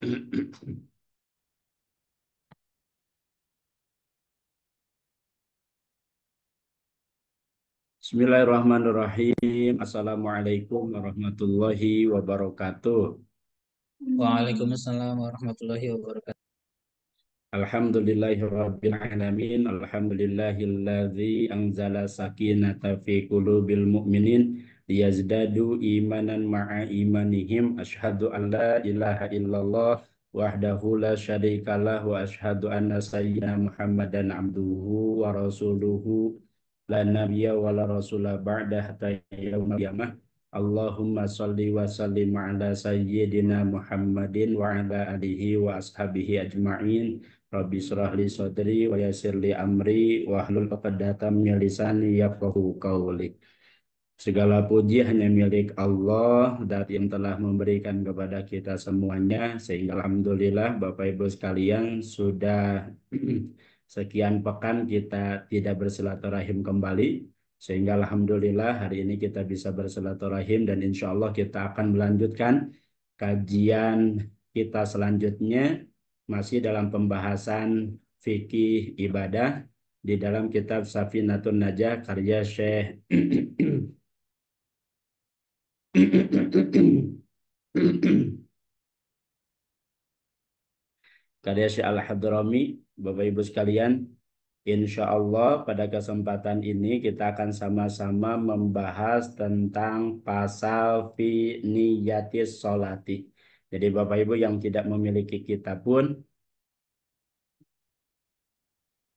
Bismillahirrahmanirrahim. Assalamualaikum warahmatullahi wabarakatuh. Waalaikumsalam warahmatullahi wabarakatuh. Alhamdulillahirabbil alamin. Alhamdulillahilladzi anzala sakinata fi qulubil mu'minin liyazdadu imanan ma'a imanihim. Asyhadu an la ilaha illallah wahdahu la syarikalah wa asyhadu anna sayyidina Muhammadan abduhu wa rasuluhu la nabiyya wa la rasula ba'da hatta yaumil qiyamah. Allahumma salli wa sallim ala sayyidina Muhammadin wa ala alihi wa ashabihi ajma'in. Rabbi shrah li sadri wa yassir li amri wa hlul 'uqdatam min lisani yafqahu qawli. Segala puji hanya milik Allah dat yang telah memberikan kepada kita semuanya, sehingga alhamdulillah Bapak Ibu sekalian sudah sekian pekan kita tidak bersilaturahim kembali, sehingga alhamdulillah hari ini kita bisa bersilaturahim dan insya Allah kita akan melanjutkan kajian kita selanjutnya masih dalam pembahasan fikih ibadah di dalam kitab Safinatun Najah karya Syekh karya Syekh Al-Hadrami. Bapak Ibu sekalian, insya Allah pada kesempatan ini kita akan sama-sama membahas tentang pasal fi niyatis sholati. Jadi Bapak Ibu yang tidak memiliki kitab pun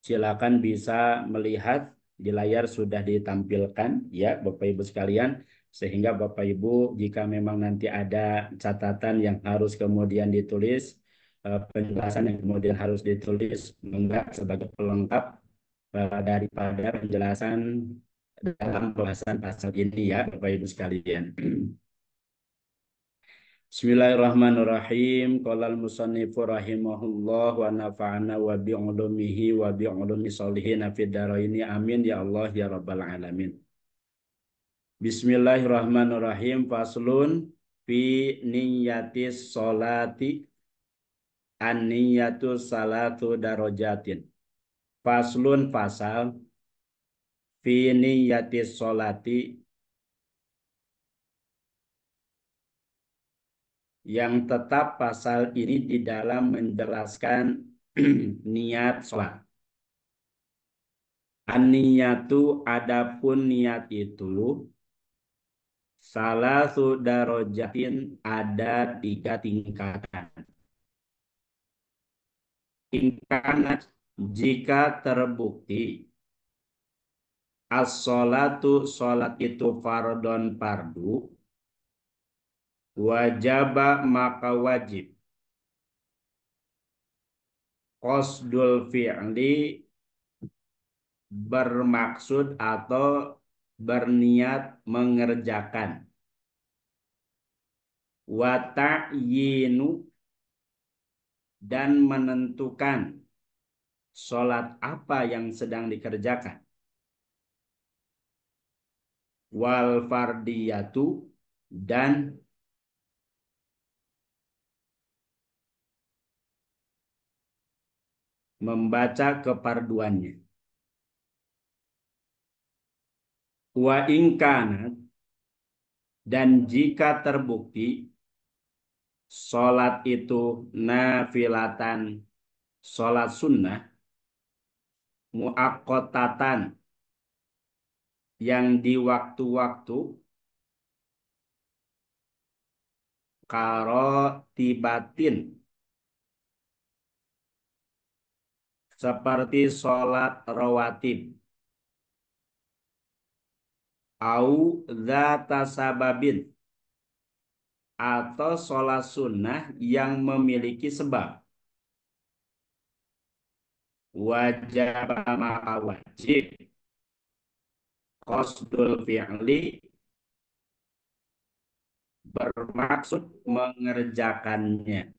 silakan bisa melihat di layar sudah ditampilkan ya Bapak Ibu sekalian, sehingga Bapak Ibu jika memang nanti ada catatan yang harus kemudian ditulis, penjelasan yang kemudian harus ditulis enggak sebagai pelengkap daripada penjelasan dalam pembahasan pasal ini ya Bapak Ibu sekalian. Bismillahirrahmanirrahim. Qala al-musannifu rahimahullah wa nafa'ana wa bi'ulumihi wa bi'ulumi sholihin fid dharaini amin ya Allah ya rabbal alamin. Bismillahirrahmanirrahim. Faslun fi niyatis sholati an-niyatu salatu darajatin. Faslun fasal fi niyatis sholati, yang tetap pasal ini di dalam menjelaskan niat sholat. An-niyatu adapun niat itu salah sudarojatin ada 3 tingkatan. Tingkatan jika terbukti as-sholatu sholat itu fardon fardu, wajaba maka wajib qasdul fi'li bermaksud atau berniat mengerjakan, wa ta'yinu dan menentukan sholat apa yang sedang dikerjakan, wal fardiyatu dan membaca keparduannya. Wa ingkanat dan jika terbukti sholat itu nafilatan, sholat sunnah, muaqqatatan yang di waktu-waktu, karotibatin seperti sholat rawatib, au dzata sababin atau sholat sunnah yang memiliki sebab, wajib maka wajib qasdul fi'li bermaksud mengerjakannya,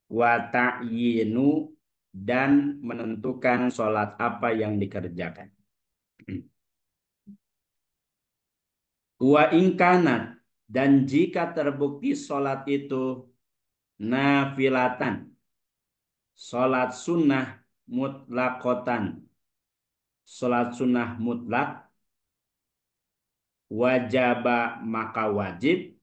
wa ta'yinu dan menentukan sholat apa yang dikerjakan. Wa ingkanat Dan jika terbukti sholat itu nafilatan, sholat sunnah mutlakotan, sholat sunnah mutlak, wajaba maka wajib,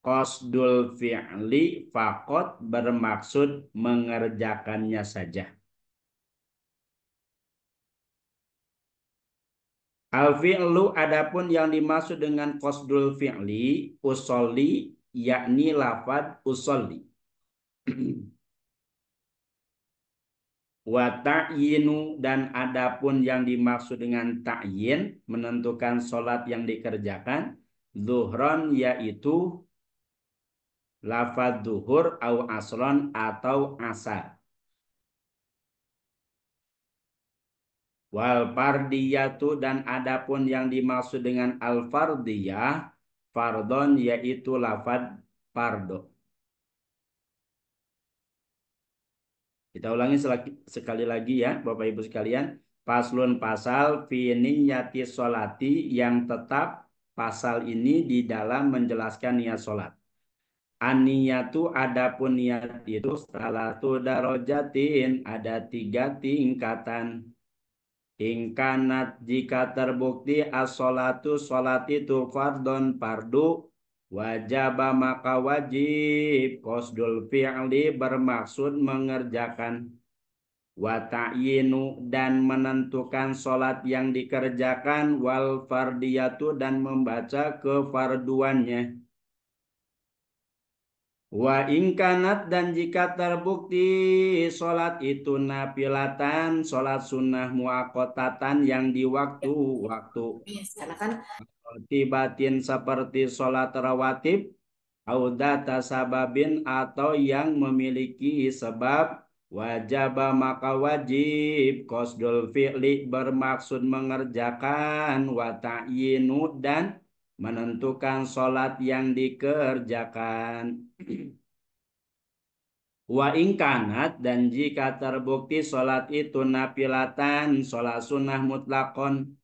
qasdul fi'li fakot bermaksud mengerjakannya saja. Al-fi'lu adapun yang dimaksud dengan qasdul fi'li usolli yakni lafad usolli. Wa ta'yinu dan adapun yang dimaksud dengan ta'yin menentukan sholat yang dikerjakan zuhron yaitu lafad zuhur au asron atau asar. Wal fardiyatu dan adapun yang dimaksud dengan al fardiyah fardon yaitu lafad fardo. Kita ulangi sekali lagi ya Bapak Ibu sekalian. Paslun pasal fi niyati sholati yang tetap pasal ini di dalam menjelaskan niat sholat. An-niyatu adapun niat itu salatu darajatin ada 3 tingkatan. Ingkanat jika terbukti as-sholatu sholat itu fardon fardu wajib maka wajib qasdul fi'li bermaksud mengerjakan wa ta'yinu dan menentukan sholat yang dikerjakan wal fardiyatu dan membaca kefarduannya. Wa ingkanat dan jika terbukti sholat itu nafilatan, sholat sunnah muakotatan yang di waktu-waktu. Karena kan Tibatin seperti sholat rawatib, audata sababin atau yang memiliki sebab, wajib maka wajib, qasdul fi'li bermaksud mengerjakan, wa ta'yinu dan menentukan sholat yang dikerjakan. Wa ingkanat dan jika terbukti sholat itu nafilatan, sholat sunnah mutlakon,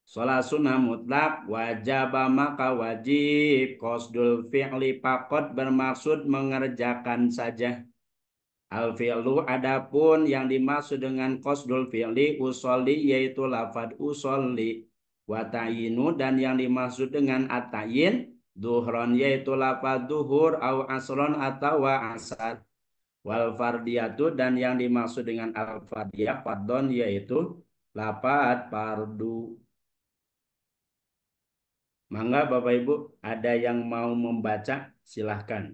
sholat sunnah mutlak, wajib maka wajib, qasdul fi'li pakot bermaksud mengerjakan saja. Al-fi'lu adapun yang dimaksud dengan qasdul fi'li usolli yaitu lafad usolli. Wa ta'yinu dan yang dimaksud dengan at-ta'yin duhron yaitu lafad duhur au asron atau wa asar. Wal fardiyatu dan yang dimaksud dengan al fardiyah fardon yaitu lafad fardu. Mangga Bapak Ibu ada yang mau membaca silahkan.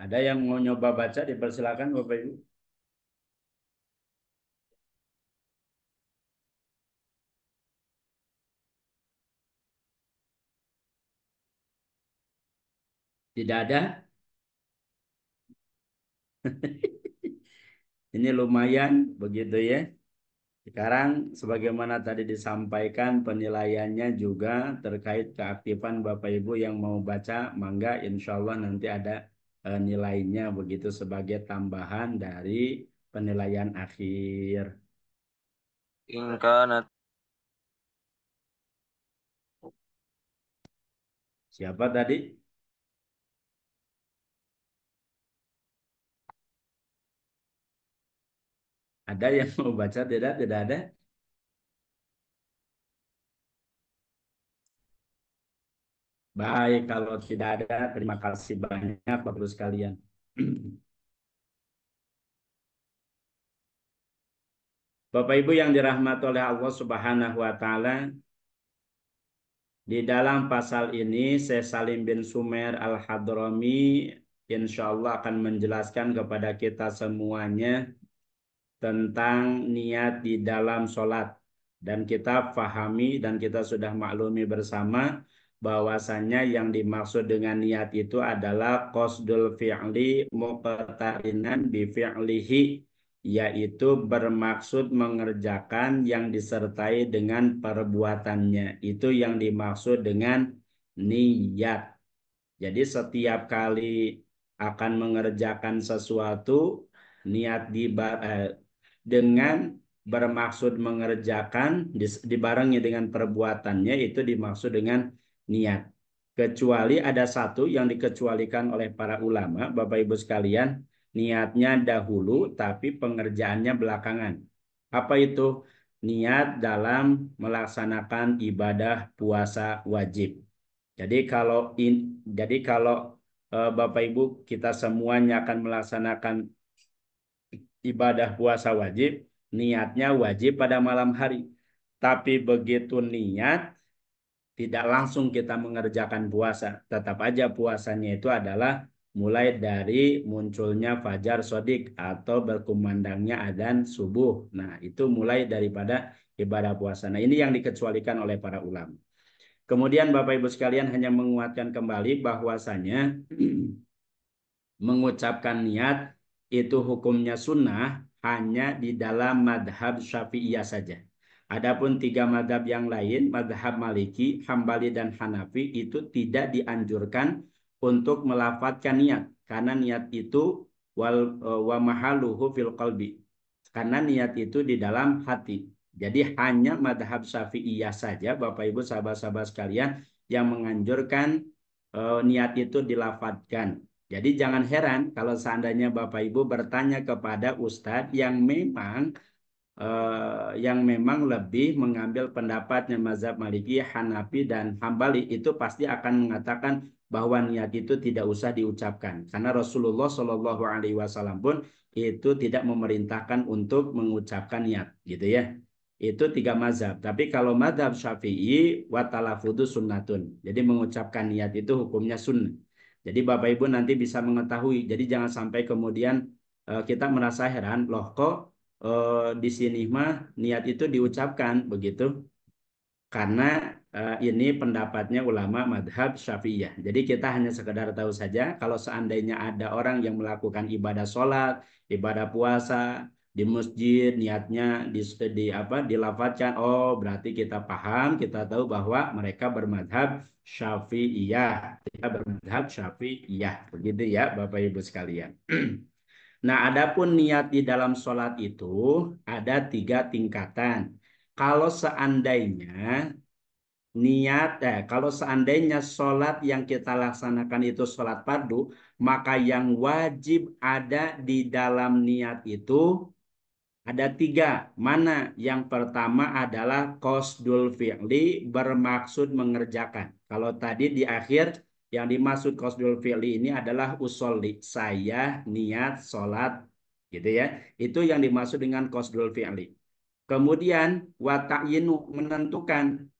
Ada yang mau nyoba baca dipersilakan Bapak Ibu. Tidak ada. Ini lumayan begitu ya. Sekarang sebagaimana tadi disampaikan penilaiannya juga terkait keaktifan Bapak Ibu yang mau baca, mangga insya Allah nanti ada nilainya begitu sebagai tambahan dari penilaian akhir. Ingkanat Siapa tadi? Ada yang mau baca? Tidak, tidak ada. Baik, kalau tidak ada, terima kasih banyak Bapak Ibu sekalian. Bapak Ibu yang dirahmati oleh Allah Subhanahu wa taala, di dalam pasal ini Syekh Salim bin Sumer Al-Hadrami insya Allah akan menjelaskan kepada kita semuanya tentang niat di dalam sholat. Dan kita fahami dan kita sudah maklumi bersama bahwasannya yang dimaksud dengan niat itu adalah qasdul fi'li muqtarinan bi fi'lihi yaitu bermaksud mengerjakan yang disertai dengan perbuatannya. Itu yang dimaksud dengan niat. Jadi setiap kali akan mengerjakan sesuatu, niat dengan bermaksud mengerjakan dibarengi dengan perbuatannya itu dimaksud dengan niat. Kecuali ada satu yang dikecualikan oleh para ulama, Bapak Ibu sekalian, niatnya dahulu tapi pengerjaannya belakangan. Apa itu? Niat dalam melaksanakan ibadah puasa wajib. Jadi kalau Bapak Ibu kita semuanya akan melaksanakan ibadah puasa wajib, niatnya wajib pada malam hari. Tapi begitu niat, tidak langsung kita mengerjakan puasa. Tetap aja puasanya itu adalah mulai dari munculnya fajar sodik atau berkumandangnya adzan subuh. Nah, itu mulai daripada ibadah puasa. Nah, ini yang dikecualikan oleh para ulama. Kemudian Bapak Ibu sekalian hanya menguatkan kembali bahwasanya mengucapkan niat itu hukumnya sunnah hanya di dalam madhab Syafi'iyah saja. Adapun tiga madhab yang lain, madhab Maliki, Hambali, dan Hanafi itu tidak dianjurkan untuk melafadzkan niat. Karena niat itu wa mahaluhu fil qalbi. Karena niat itu di dalam hati. Jadi hanya madhab Syafi'iyah saja, Bapak Ibu sahabat-sahabat sekalian, yang menganjurkan niat itu dilafadzkan. Jadi jangan heran kalau seandainya Bapak Ibu bertanya kepada ustadz yang memang lebih mengambil pendapatnya mazhab Maliki, Hanafi, dan Hambali itu pasti akan mengatakan bahwa niat itu tidak usah diucapkan karena Rasulullah Shallallahu Alaihi Wasallam pun itu tidak memerintahkan untuk mengucapkan niat, gitu ya. Itu tiga mazhab. Tapi kalau mazhab Syafi'i watalafudu sunnatun. Jadi mengucapkan niat itu hukumnya sunnah. Jadi Bapak Ibu nanti bisa mengetahui. Jadi jangan sampai kemudian kita merasa heran, loh kok di sini mah niat itu diucapkan begitu karena ini pendapatnya ulama madhab Syafi'iyah. Jadi kita hanya sekedar tahu saja kalau seandainya ada orang yang melakukan ibadah sholat, ibadah puasa di masjid, niatnya dilafadzkan, oh berarti kita paham, kita tahu bahwa mereka bermadhab Syafi'iyah, kita bermadhab Syafi'iyah, begitu ya Bapak Ibu sekalian. Nah, adapun niat di dalam sholat itu ada tiga tingkatan. Kalau seandainya kalau seandainya sholat yang kita laksanakan itu sholat fardu, maka yang wajib ada di dalam niat itu ada tiga. Mana? Yang pertama adalah qasdul fi'li, bermaksud mengerjakan. Kalau tadi di akhir yang dimaksud qasdul fi'li ini adalah usolli, saya niat sholat, gitu ya. Itu yang dimaksud dengan qasdul fi'li. Kemudian wa ta'yinu, menentukan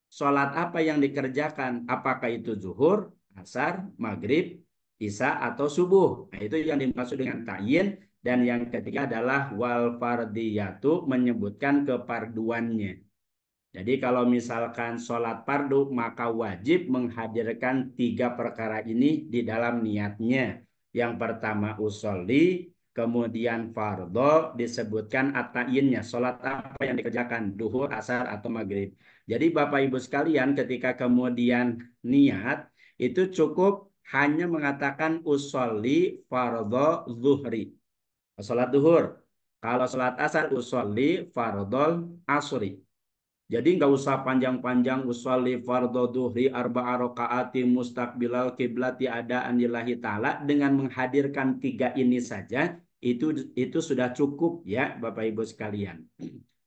sholat apa yang dikerjakan, apakah itu zuhur, asar, maghrib, isya atau subuh. Nah, itu yang dimaksud dengan ta'yin. Dan yang ketiga adalah wal fardiyatu, menyebutkan keparduannya. Jadi kalau misalkan sholat fardu maka wajib menghadirkan tiga perkara ini di dalam niatnya. Yang pertama usolli, kemudian fardho disebutkan at-ta'yinnya. Sholat apa yang dikerjakan, duhur, asar, atau maghrib. Jadi Bapak Ibu sekalian ketika kemudian niat itu cukup hanya mengatakan usolli fardho zuhri. Sholat duhur. Kalau sholat asar usolli fardhol asri. Jadi nggak usah panjang-panjang usolli fardhu duhri arba'a rakaati mustaqbilal kiblati ada anillahi ta'ala, dengan menghadirkan tiga ini saja itu sudah cukup ya Bapak Ibu sekalian.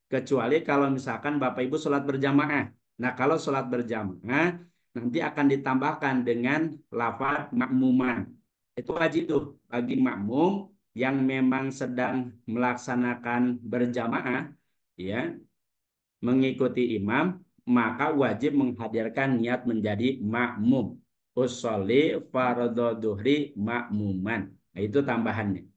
Kecuali kalau misalkan Bapak Ibu sholat berjamaah. Nah, kalau sholat berjamaah nanti akan ditambahkan dengan lafaz makmuman. Itu wajib tuh bagi makmum yang memang sedang melaksanakan berjamaah, ya, mengikuti imam, maka wajib menghadirkan niat menjadi makmum. Usolli fardhu duhri makmuman. Nah, itu tambahannya.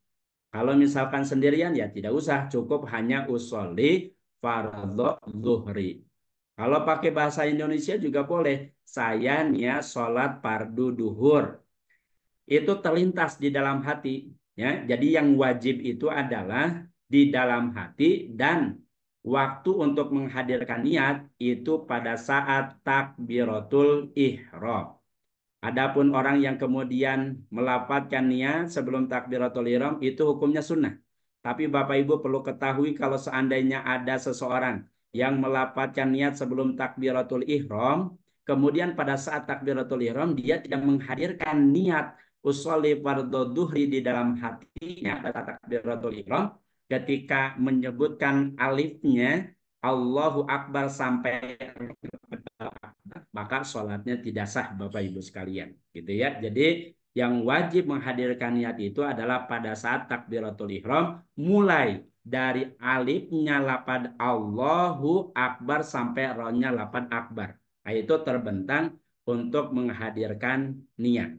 Kalau misalkan sendirian ya tidak usah, cukup hanya usolli fardhu duhri. Kalau pakai bahasa Indonesia juga boleh. Saya niat sholat fardu duhur. Itu terlintas di dalam hati. Ya, jadi yang wajib itu adalah di dalam hati, dan waktu untuk menghadirkan niat itu pada saat takbiratul ihram. Adapun orang yang kemudian melafadzkan niat sebelum takbiratul ihram itu hukumnya sunnah. Tapi Bapak Ibu perlu ketahui kalau seandainya ada seseorang yang melafadzkan niat sebelum takbiratul ihram, kemudian pada saat takbiratul ihram dia tidak menghadirkan niat usolli fardhu duhri di dalam hatinya pada takbiratul ihram, ketika menyebutkan alifnya Allahu Akbar sampai maka sholatnya tidak sah Bapak Ibu sekalian gitu ya. Jadi yang wajib menghadirkan niat itu adalah pada saat takbiratul ihram mulai dari alifnya lapad Allahu Akbar sampai rohnya lapad Akbar. Nah, itu terbentang untuk menghadirkan niat.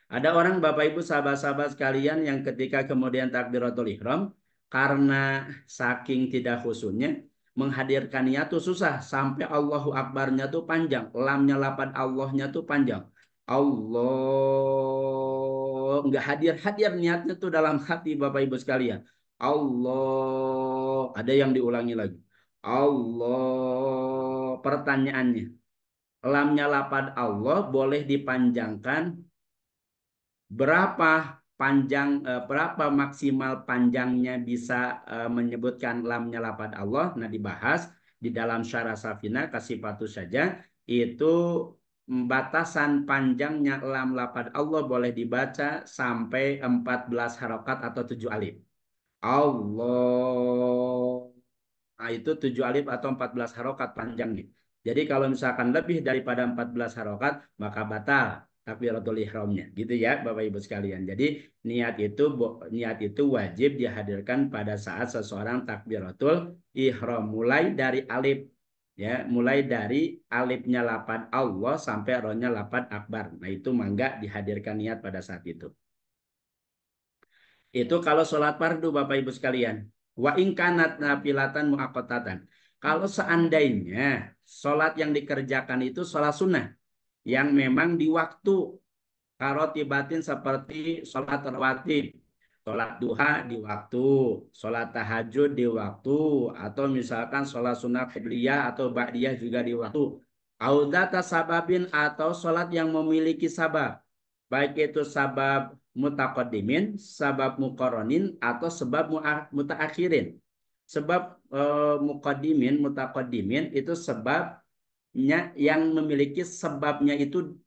Ada orang Bapak Ibu sahabat-sahabat sekalian yang ketika kemudian takbiratul ihram karena saking tidak khusyuknya menghadirkan niat tuh susah sampai Allahu Akbarnya tuh panjang, lamnya lapan Allahnya tuh panjang. Allah nggak hadir-hadir niatnya tuh dalam hati Bapak Ibu sekalian. Allah ada yang diulangi lagi. Allah pertanyaannya, lamnya lapan Allah boleh dipanjangkan berapa berapa maksimal panjangnya bisa menyebutkan lamnya lafaz Allah. Nah, dibahas di dalam syarah Safinah Kasifatu saja itu batasan panjangnya lam lafaz Allah boleh dibaca sampai 14 harokat atau 7 alif. Allah. Nah, itu 7 alif atau 14 harokat panjangnya. Jadi kalau misalkan lebih daripada 14 harokat, maka batal takbiratul ihramnya. Gitu ya Bapak Ibu sekalian. Jadi niat itu wajib dihadirkan pada saat seseorang takbiratul ihram. Mulai dari alif, ya, mulai dari alifnya lapad Allah sampai rohnya lapad akbar. Nah, itu mangga dihadirkan niat pada saat itu. Itu kalau sholat fardu Bapak Ibu sekalian. Wa ingkanat nafilatan muaqqatatan. Kalau seandainya sholat yang dikerjakan itu sholat sunnah yang memang di waktu karotibatin seperti sholat rawatib, sholat duha di waktu, sholat tahajud di waktu, atau misalkan sholat sunnah qabliyah atau ba'diyah juga di waktu. Audata sababin atau sholat yang memiliki sabab, baik itu sabab mutakodimin, sabab mukoronin, atau sebab mutakhirin. Sebab mukodimin, mutakodimin itu sebabnya yang memiliki sebabnya itu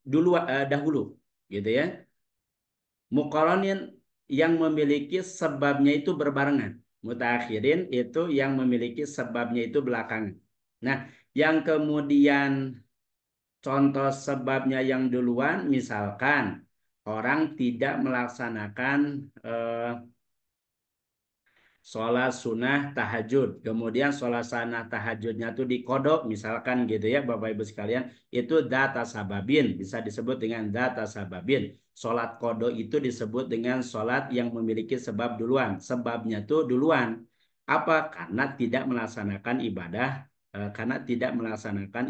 dahulu, gitu ya. Mukoronin yang memiliki sebabnya itu berbarengan. Mutakhirin itu yang memiliki sebabnya itu belakangan. Nah, yang kemudian contoh sebabnya yang duluan, misalkan orang tidak melaksanakan sholat sunnah tahajud, kemudian sholat sunnah tahajudnya itu dikodok, misalkan gitu ya Bapak Ibu sekalian, itu data sababin, bisa disebut dengan data sababin. Sholat kodok itu disebut dengan sholat yang memiliki sebab duluan, sebabnya tuh duluan. Apa? Karena tidak melaksanakan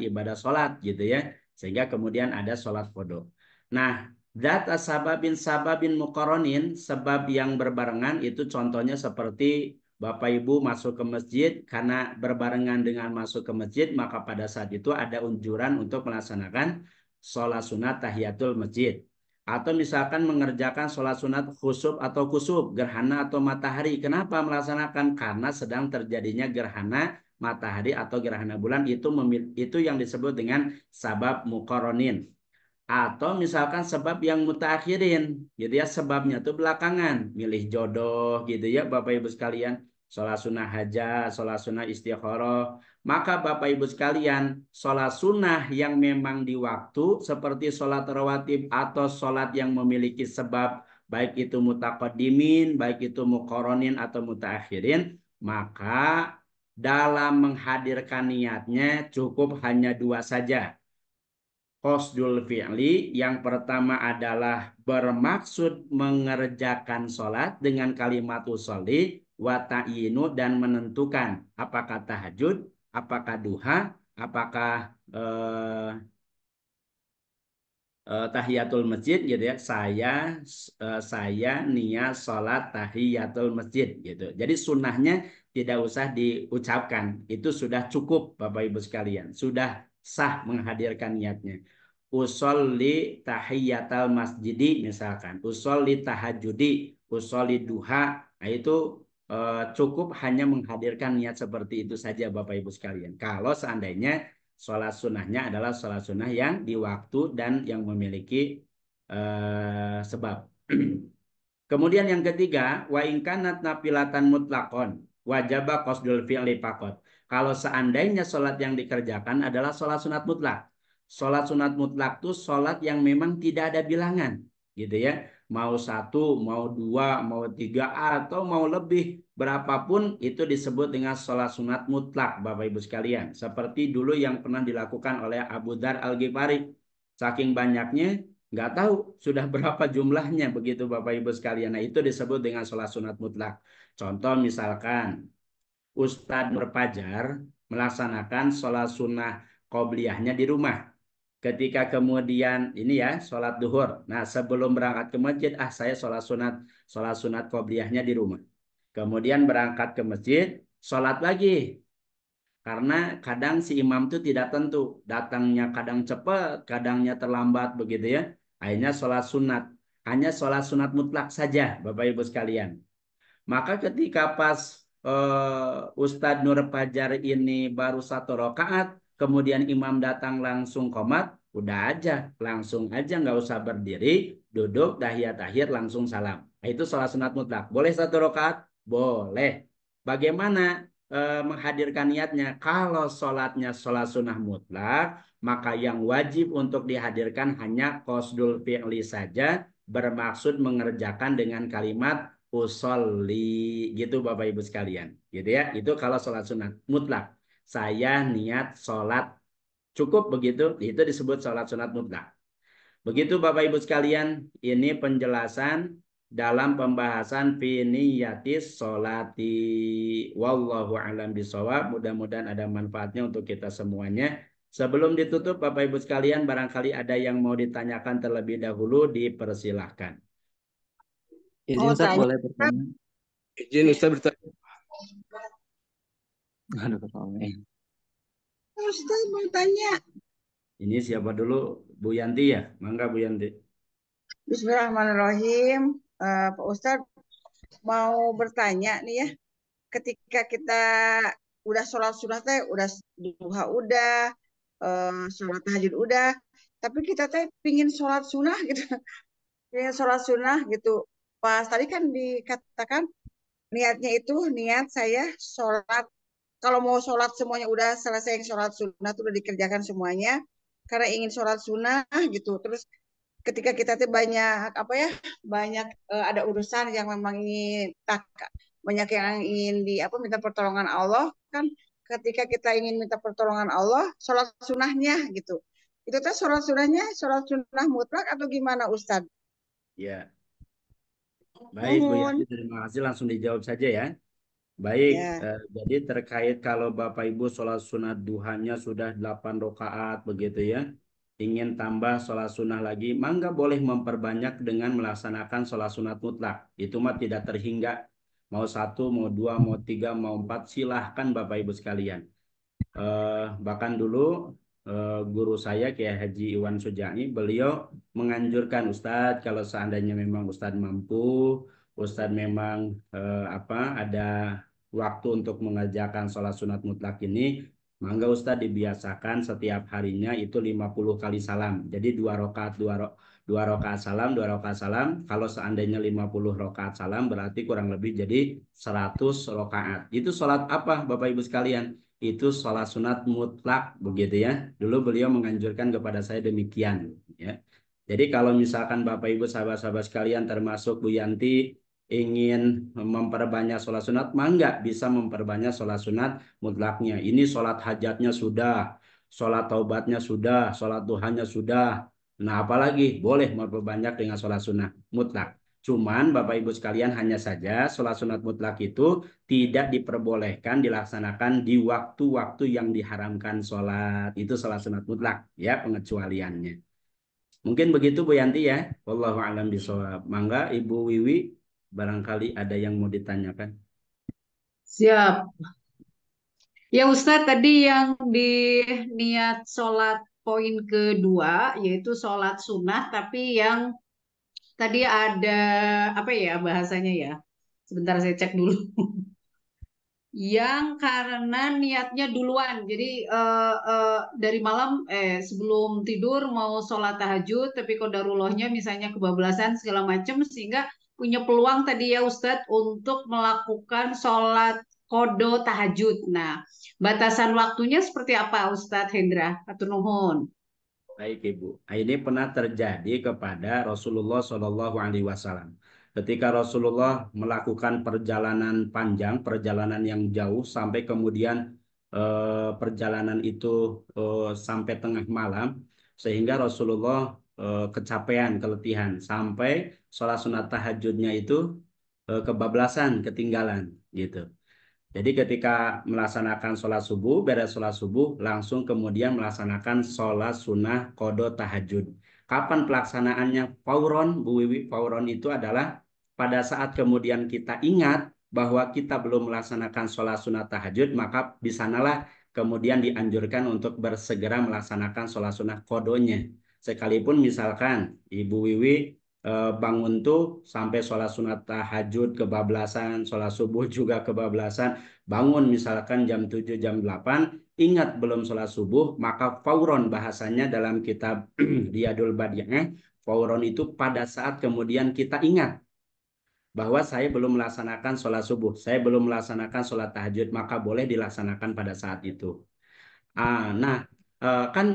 ibadah sholat gitu ya, sehingga kemudian ada sholat kodok. Nah, data sababin mukoronin, sebab yang berbarengan itu contohnya seperti Bapak Ibu masuk ke masjid, karena berbarengan dengan masuk ke masjid, maka pada saat itu ada unjuran untuk melaksanakan sholat sunat tahiyatul masjid. Atau misalkan mengerjakan sholat sunat khusuf atau kusuf, gerhana atau matahari. Kenapa melaksanakan? Karena sedang terjadinya gerhana matahari atau gerhana bulan, itu yang disebut dengan sabab mukoronin. Atau misalkan sebab yang mutakhirin, gitu ya, sebabnya tuh belakangan, milih jodoh gitu ya Bapak Ibu sekalian, sholat sunnah hajat, sholat sunnah istikharah. Maka Bapak Ibu sekalian, sholat sunnah yang memang di waktu seperti sholat rawatib atau sholat yang memiliki sebab, baik itu mutaqaddimin, baik itu muqoronin atau mutakhirin, maka dalam menghadirkan niatnya cukup hanya dua saja. Qasdul fi'li, yang pertama adalah bermaksud mengerjakan sholat dengan kalimat usolli, wa ta'yinu, dan menentukan apakah tahajud, apakah duha, apakah tahiyatul masjid gitu ya. Saya niat sholat tahiyatul masjid gitu. Jadi sunnahnya tidak usah diucapkan. Itu sudah cukup Bapak Ibu sekalian. Sudah sah menghadirkan niatnya. Usolli tahiyatal masjidi misalkan. Usolli tahajudi, usolli duha. Nah itu cukup hanya menghadirkan niat seperti itu saja Bapak Ibu sekalian. Kalau seandainya sholat sunnahnya adalah sholat sunnah yang di waktu dan yang memiliki sebab. Kemudian yang ketiga, wa ingkanat nafilatan mutlakon, wajaba qasdul fi'li faqat. Kalau seandainya sholat yang dikerjakan adalah sholat sunat mutlak. Sholat sunat mutlak itu sholat yang memang tidak ada bilangan. Gitu ya. Mau satu, mau dua, mau tiga, atau mau lebih. Berapapun itu disebut dengan sholat sunat mutlak Bapak Ibu sekalian. Seperti dulu yang pernah dilakukan oleh Abu Dar Al-Ghifari. Saking banyaknya nggak tahu sudah berapa jumlahnya begitu Bapak Ibu sekalian. Nah itu disebut dengan sholat sunat mutlak. Contoh misalkan Ustadz Nur Fajar melaksanakan sholat sunnah qobliyahnya di rumah. Ketika kemudian ini ya sholat duhur. Nah sebelum berangkat ke masjid, saya sholat sunat qobliyahnya di rumah. Kemudian berangkat ke masjid, sholat lagi. Karena kadang si imam itu tidak tentu, datangnya kadang cepat, kadangnya terlambat begitu ya. Akhirnya sholat sunat, hanya sholat sunat mutlak saja, Bapak Ibu sekalian. Maka ketika pas Ustadz Nur Fajar ini baru 1 rakaat, kemudian imam datang langsung qomat, udah aja, langsung aja nggak usah berdiri, duduk, tahiyat langsung salam. Nah, itu sholat sunat mutlak. Boleh 1 rakaat? Boleh. Bagaimana menghadirkan niatnya? Kalau sholatnya sholat sunnah mutlak, maka yang wajib untuk dihadirkan hanya qasdul fi'li saja, bermaksud mengerjakan dengan kalimat usolli gitu Bapak Ibu sekalian gitu ya. Itu kalau sholat sunat mutlak, saya niat sholat, cukup begitu, itu disebut sholat sunat mutlak. Begitu Bapak Ibu sekalian, ini penjelasan dalam pembahasan finiyatis sholati. Wallahu alam bisawab. Mudah-mudahan ada manfaatnya untuk kita semuanya. Sebelum ditutup Bapak Ibu sekalian, barangkali ada yang mau ditanyakan terlebih dahulu, dipersilahkan. Izin Ustaz, boleh bertanya? Izin Ustaz bertanya. Aduh, ramai. Ustaz mau tanya. Ini siapa dulu? Bu Yanti ya? Mangga Bu Yanti. Bismillahirrahmanirrahim. Pak Ustadz mau bertanya nih ya. Ketika kita udah sholat sunat teh, udah duha udah, sholat tahajud udah, tapi kita teh pingin sholat sunnah gitu, pingin sholat sunnah gitu. Pas tadi kan dikatakan niatnya itu niat saya sholat. Kalau mau sholat semuanya udah selesai, sholat sunnah itu udah dikerjakan semuanya karena ingin sholat sunnah gitu. Terus ketika kita tuh banyak apa ya, banyak ada urusan yang memang ingin banyak yang ingin di apa, minta pertolongan Allah kan. Ketika kita ingin minta pertolongan Allah, sholat sunnahnya gitu, itu tuh sholat sunnahnya sholat sunnah mutlak atau gimana Ustadz? Ya, baik Bu Mohon. Yanti, terima kasih, langsung dijawab saja ya. Baik, Ya. jadi terkait kalau Bapak Ibu sholat sunat duhanya sudah 8 rakaat begitu ya, ingin tambah sholat sunnah lagi, mangga boleh memperbanyak dengan melaksanakan sholat sunat mutlak. Itu mah tidak terhingga. Mau satu, mau dua, mau tiga, mau empat, silahkan Bapak Ibu sekalian. Bahkan dulu guru saya Kiai Haji Iwan Sujai, beliau menganjurkan Ustadz kalau seandainya memang Ustadz mampu, Ustadz memang ada waktu untuk mengerjakan sholat sunat mutlak ini, mangga Ustadz dibiasakan setiap harinya itu 50 kali salam. Jadi 2 rakaat, 2 rakaat salam, 2 rakaat salam. Kalau seandainya 50 rakaat salam berarti kurang lebih jadi 100 rakaat. Itu sholat apa Bapak Ibu sekalian? Itu sholat sunat mutlak begitu ya. Dulu beliau menganjurkan kepada saya demikian ya. Jadi kalau misalkan Bapak Ibu sahabat-sahabat sekalian termasuk Bu Yanti ingin memperbanyak sholat sunat, mangga bisa memperbanyak sholat sunat mutlaknya. Ini sholat hajatnya sudah, sholat taubatnya sudah, sholat duhanya sudah. Nah apalagi boleh memperbanyak dengan sholat sunat mutlak. Cuman Bapak Ibu sekalian hanya saja sholat sunat mutlak itu tidak diperbolehkan dilaksanakan di waktu-waktu yang diharamkan sholat. Itu sholat sunat mutlak ya, pengecualiannya. Mungkin begitu Bu Yanti ya. Wallahu a'lam bishawab. Mangga Ibu Wiwi barangkali ada yang mau ditanyakan. Siap. Ya Ustadz, tadi yang di niat sholat poin kedua, yaitu sholat sunnah, tapi yang tadi ada, apa ya bahasanya ya? Sebentar saya cek dulu. Yang karena niatnya duluan, jadi dari malam, sebelum tidur mau sholat tahajud, tapi kodarullahnya misalnya kebablasan segala macam, sehingga punya peluang tadi ya Ustadz untuk melakukan sholat kodo tahajud. Nah, batasan waktunya seperti apa Ustadz Hendra? Atur nuhun. Baik Ibu, ini pernah terjadi kepada Rasulullah Shallallahu Alaihi Wasallam. Ketika Rasulullah melakukan perjalanan panjang, perjalanan yang jauh, sampai kemudian perjalanan itu sampai tengah malam, sehingga Rasulullah kecapean, keletihan, sampai sholat sunat tahajudnya itu kebablasan, ketinggalan, gitu. Jadi ketika melaksanakan sholat subuh, beres sholat subuh, langsung kemudian melaksanakan sholat sunnah kodo tahajud. Kapan pelaksanaannya? Fauron, Bu Wiwi. Fauron itu adalah pada saat kemudian kita ingat bahwa kita belum melaksanakan sholat sunnah tahajud, maka di sanalah kemudian dianjurkan untuk bersegera melaksanakan sholat sunnah kodonya. Sekalipun misalkan Ibu Wiwi bangun tuh sampai sholat sunat tahajud kebablasan, sholat subuh juga kebablasan, bangun misalkan jam 7, jam 8, ingat belum sholat subuh, maka fauron bahasanya dalam kitab Riyadul Badi'ah, fauron itu pada saat kemudian kita ingat bahwa saya belum melaksanakan sholat subuh, saya belum melaksanakan sholat tahajud, maka boleh dilaksanakan pada saat itu. Nah, kan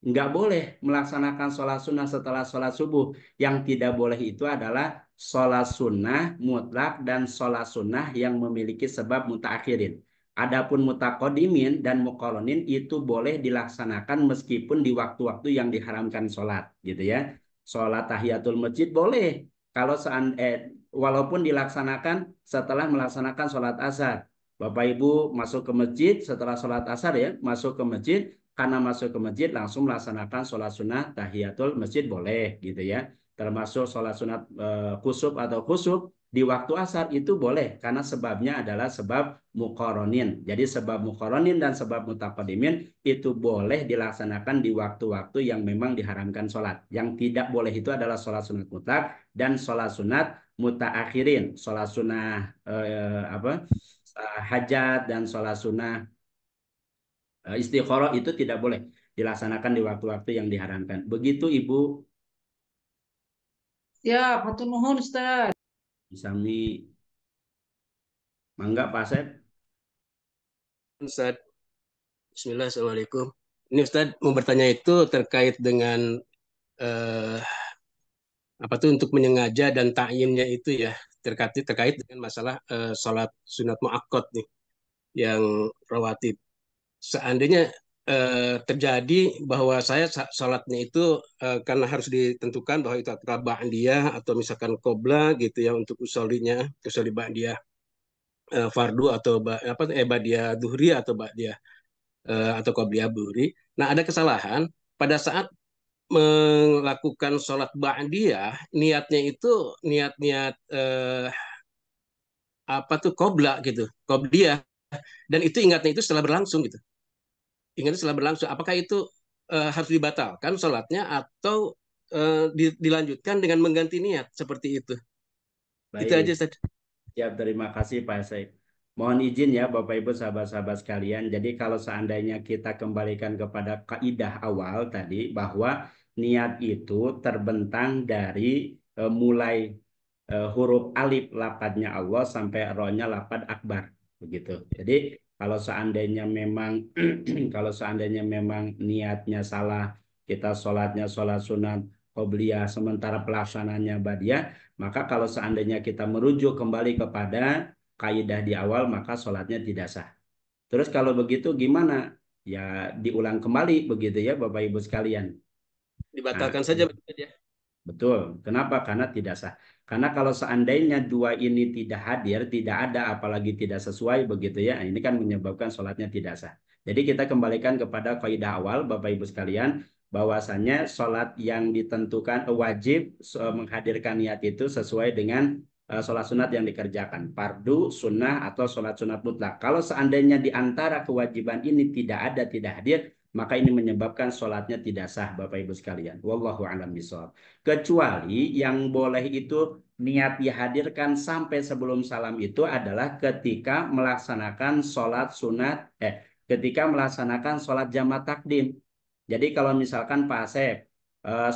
nggak boleh melaksanakan sholat sunnah setelah sholat subuh. Yang tidak boleh itu adalah sholat sunnah mutlak dan sholat sunnah yang memiliki sebab mutaakhirin. Adapun mutakodimin dan mukoronin itu boleh dilaksanakan meskipun di waktu-waktu yang diharamkan sholat, gitu ya. Sholat tahiyatul masjid boleh kalau walaupun dilaksanakan setelah melaksanakan sholat asar. Bapak Ibu masuk ke masjid setelah sholat asar ya, masuk ke masjid, karena masuk ke masjid langsung melaksanakan sholat sunnah tahiyatul masjid boleh gitu ya. Termasuk sholat sunat kusub atau khusub di waktu asar itu boleh karena sebabnya adalah sebab mukoronin. Jadi sebab mukoronin dan sebab mutakodimin itu boleh dilaksanakan di waktu-waktu yang memang diharamkan sholat. Yang tidak boleh itu adalah sholat sunat mutlak dan sholat sunat mutaakhirin. Sholat sunnah hajat dan sholat sunnah istikharah itu tidak boleh dilaksanakan di waktu-waktu yang diharamkan. Begitu Ibu. Siap, atur nuhun Ustadz. Sami. Mangga Pak Asep. Ustaz, Bismillah, Assalamualaikum. Ini Ustaz mau bertanya itu terkait dengan eh, apa tuh untuk menyengaja dan ta'yinnya itu ya terkait dengan masalah sholat sunat muakkad nih yang rawatib. Seandainya terjadi bahwa saya sholatnya itu karena harus ditentukan bahwa itu apakah ba'diyah atau misalkan qobla gitu ya untuk usolli ba'diyah fardu atau ba'diyah duhri atau ba'diyah atau qobliyah duhri. Nah, ada kesalahan pada saat melakukan sholat ba'diyah, niatnya itu niat-niat apa tuh qobla gitu, qobliyah, dan itu ingatnya itu setelah berlangsung gitu. Ingatnya setelah berlangsung, apakah itu harus dibatalkan sholatnya atau dilanjutkan dengan mengganti niat seperti itu? Itu aja, Baik. Ustaz. Siap, terima kasih Pak Asep. Mohon izin ya Bapak Ibu sahabat-sahabat sekalian. Jadi kalau seandainya kita kembalikan kepada kaidah awal tadi bahwa niat itu terbentang dari mulai huruf alif lapatnya Allah sampai rohnya lapad akbar begitu. Jadi kalau seandainya memang kalau seandainya memang niatnya salah, kita sholatnya sholat sunat qobliyah sementara pelaksananya badiah, maka kalau seandainya kita merujuk kembali kepada kaidah di awal maka sholatnya tidak sah. Terus kalau begitu gimana? Ya diulang kembali begitu ya Bapak Ibu sekalian. Nah, Dibatalkan saja, Ustaz, ya. betul. Kenapa? Karena tidak sah. Karena kalau seandainya dua ini tidak hadir, tidak ada, apalagi tidak sesuai begitu ya, ini kan menyebabkan sholatnya tidak sah. Jadi kita kembalikan kepada kaidah awal, Bapak Ibu sekalian, bahwasanya sholat yang ditentukan wajib menghadirkan niat itu sesuai dengan sholat sunat yang dikerjakan, fardu, sunnah, atau sholat sunat mutlak. Kalau seandainya di antara kewajiban ini tidak hadir, maka ini menyebabkan sholatnya tidak sah, Bapak Ibu sekalian. Wallahu a'lam bishawab. Kecuali yang boleh itu niat dihadirkan sampai sebelum salam itu adalah ketika melaksanakan sholat sunat, ketika melaksanakan sholat jamaah takdim. Jadi kalau misalkan Pak Asep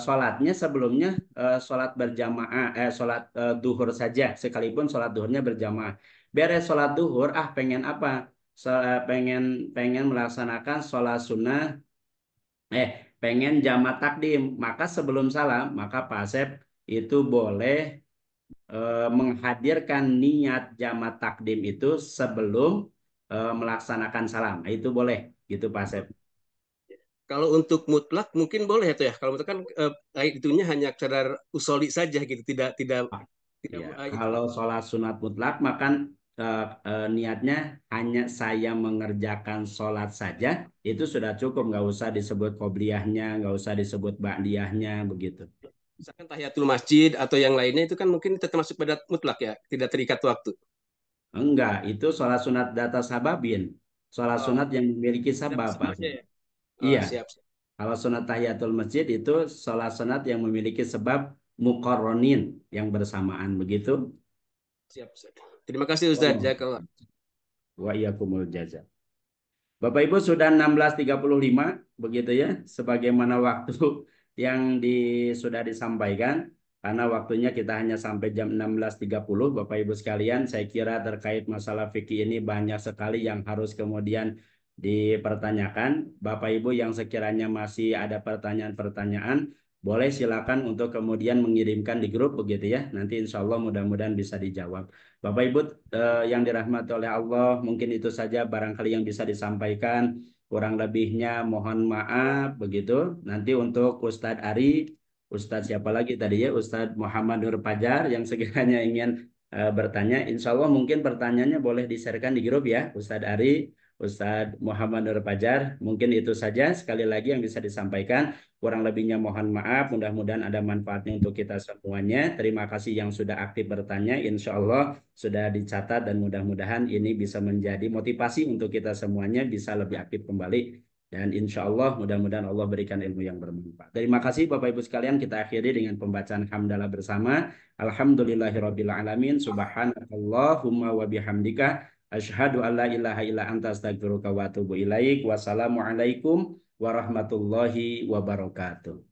sholatnya sebelumnya sholat berjamaah, sholat duhur saja, sekalipun sholat duhurnya berjamaah. Beres sholat duhur, pengen apa? Pengen melaksanakan sholat sunnah, pengen jamaah takdim. Maka sebelum salam, maka Pak Asep itu boleh menghadirkan niat jamaah takdim itu sebelum melaksanakan salam. Nah, itu boleh, gitu Pak Asep. Kalau untuk mutlak mungkin boleh itu ya. Kalau mutlak kan itunya hanya kadar usoli saja gitu, tidak Ya, kalau sholat sunat mutlak maka niatnya hanya saya mengerjakan sholat saja, itu sudah cukup, nggak usah disebut qobliyahnya, nggak usah disebut ba'diyahnya, begitu. Misalkan tahiyatul masjid atau yang lainnya itu kan mungkin tetap masuk pada mutlak ya, tidak terikat waktu. Enggak, itu sholat sunat data sababin, sholat sunat yang memiliki sabab. Ya? Iya, Siap. kalau sunat tahiyatul masjid itu sholat sunat yang memiliki sebab muqarronin yang bersamaan, begitu. Siap. Terima kasih Ustaz. Jazakallah. Wa iyyakumul jaza. Bapak Ibu sudah 16.35 begitu ya, sebagaimana waktu yang sudah disampaikan, karena waktunya kita hanya sampai jam 16.30. Bapak Ibu sekalian, saya kira terkait masalah fikih ini banyak sekali yang harus kemudian dipertanyakan. Bapak Ibu yang sekiranya masih ada pertanyaan-pertanyaan, boleh silakan untuk kemudian mengirimkan di grup begitu ya. Nanti insya Allah mudah-mudahan bisa dijawab. Bapak Ibu yang dirahmati oleh Allah, mungkin itu saja barangkali yang bisa disampaikan. Kurang lebihnya mohon maaf begitu. Nanti untuk Ustadz Ari, Ustadz siapa lagi tadi ya, Ustadz Muhammad Nur Fajar yang sekiranya ingin bertanya, insya Allah mungkin pertanyaannya boleh di-sharekan di grup ya, Ustadz Ari, Ustadz Muhammad Nur Fajar. Mungkin itu saja sekali lagi yang bisa disampaikan. Kurang lebihnya mohon maaf, mudah-mudahan ada manfaatnya untuk kita semuanya. Terima kasih yang sudah aktif bertanya, insya Allah sudah dicatat dan mudah-mudahan ini bisa menjadi motivasi untuk kita semuanya bisa lebih aktif kembali. Dan insya Allah mudah-mudahan Allah berikan ilmu yang bermanfaat. Terima kasih Bapak Ibu sekalian, kita akhiri dengan pembacaan hamdalah bersama. Alhamdulillahirrabbilalamin, subhanakallahumma wa bihamdika, asyhadu an la ilaha illa anta astaghfiruka wa atubu ilaik. Wassalamualaikum warahmatullahi wabarakatuh.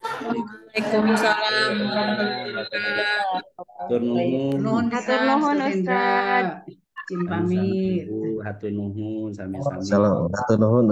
Waalaikumsalam warahmatullahi wabarakatuh. Nuhun Ustaz. Izin pamit. Hatur nuhun sami-sami. Assalamualaikum.